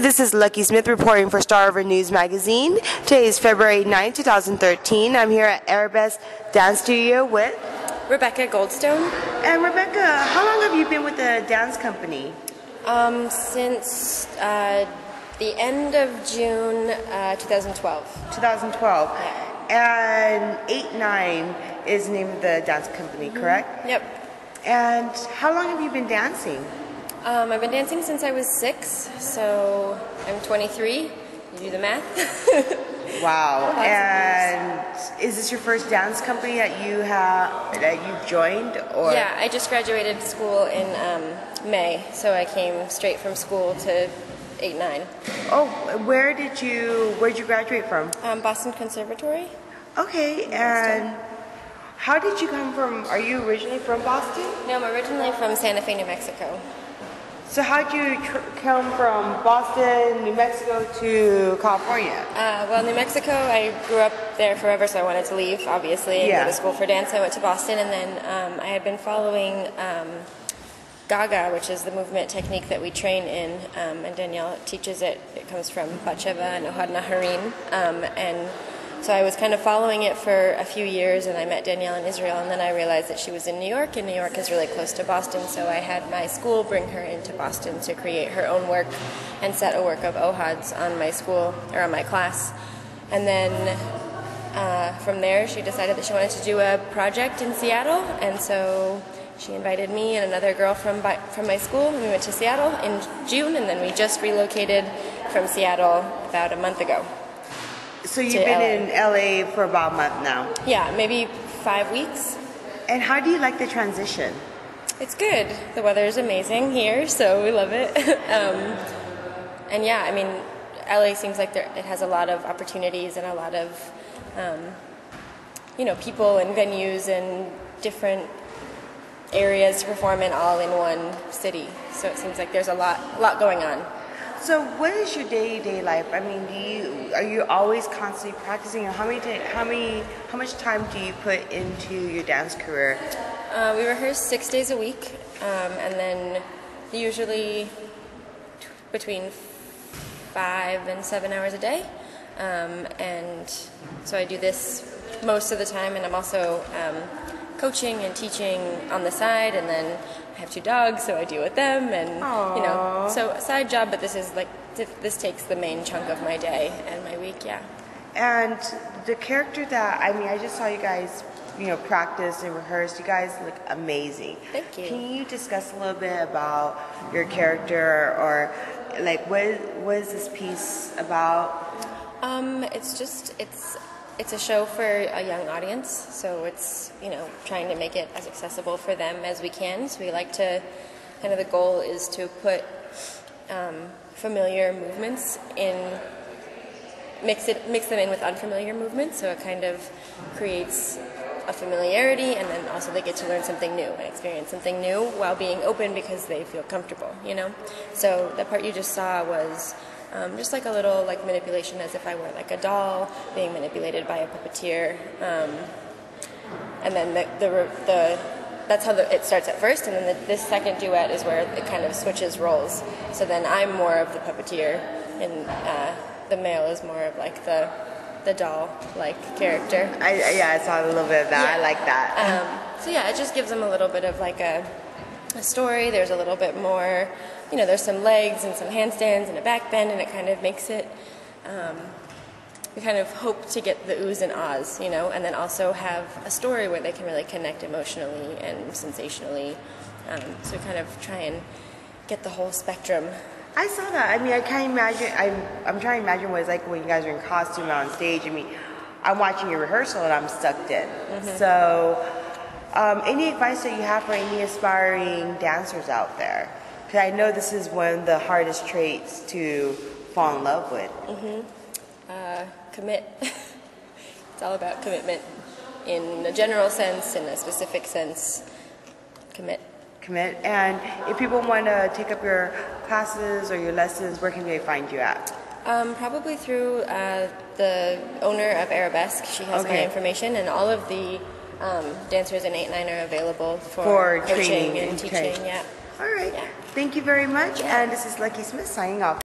this is Lucky Smith reporting for Star River News Magazine. Today is February 9, 2013. I'm here at Arabesque Dance Studio with Rebecca Goldstone. And Rebecca, how long have you been with the dance company? Since the end of June 2012. 2012. Yeah. And Ate9 is the name of the dance company, correct? Yep. And how long have you been dancing? I've been dancing since I was 6, so I'm 23. You do the math. Wow. And is this your first dance company that you've joined, or? Yeah, I just graduated school in May, so I came straight from school to Ate9. Oh, where'd you graduate from? Boston Conservatory. Okay, and how did you come from? Are you originally from Boston? No, I'm originally from Santa Fe, New Mexico. So how'd you come from Boston, New Mexico to California? Well, New Mexico, I grew up there forever, so I wanted to leave, obviously, and go to school for dance. I went to Boston, and then I had been following Gaga, which is the movement technique that we train in, and Danielle teaches it. It comes from Batsheva and Ohad Naharin, and so I was kind of following it for a few years, and I met Danielle in Israel, and then I realized that she was in New York, and New York is really close to Boston, so I had my school bring her into Boston to create her own work and set a work of Ohad's on my school, or on my class. And then from there, she decided that she wanted to do a project in Seattle, and so she invited me and another girl from my school, and we went to Seattle in June, and then we just relocated from Seattle about a month ago. So you've been in LA for about a month now? Yeah, maybe 5 weeks. And how do you like the transition? It's good. The weather is amazing here, so we love it. And yeah, I mean, LA seems like it has a lot of opportunities and a lot of, people and venues and different areas to perform in all in one city. So it seems like there's a lot going on. So what is your day-to-day life? I mean, are you always constantly practicing? Or how much time do you put into your dance career? We rehearse 6 days a week, and then usually between 5 and 7 hours a day. And so I do this most of the time, and I'm also coaching and teaching on the side, and then I have 2 dogs, so I deal with them, and so a side job, but this takes the main chunk of my day and my week, yeah. And the character I just saw you guys, practice and rehearse. You guys look amazing. Thank you. Can you discuss a little bit about your character, or like what is this piece about? It's a show for a young audience, so it's, trying to make it as accessible for them as we can. So we like to, the goal is to put familiar movements mix them in with unfamiliar movements, so it kind of creates a familiarity, and then also they get to learn something new and experience something new while being open because they feel comfortable, So the part you just saw was just like a little manipulation, as if I were like a doll being manipulated by a puppeteer, and then that's how it starts at first, and then this second duet is where it kind of switches roles. So then I'm more of the puppeteer, and the male is more of like the doll-like character. I saw a little bit of that. Yeah. I like that. So yeah, it just gives them a little bit of like a story. There's a little bit more, there's some legs and some handstands and a back bend, and it kind of makes it, we kind of hope to get the oohs and ahs, and then also have a story where they can really connect emotionally and sensationally. So we kind of try and get the whole spectrum. I saw that. I mean, I can't imagine. I'm trying to imagine what it's like when you guys are in costume on stage. I mean, I'm watching your rehearsal and I'm sucked in. Mm-hmm. So, any advice that you have for any aspiring dancers out there? Because I know this is one of the hardest traits to fall in love with. Mm-hmm. Commit. It's all about commitment. In a general sense, in a specific sense, commit. And if people want to take up your classes or your lessons, where can they find you at? Probably through the owner of Arabesque. She has my information, and all of the dancers in Ate9 are available for coaching and teaching. Yeah. All right. Yeah. Thank you very much. And this is Lucky Smith signing off.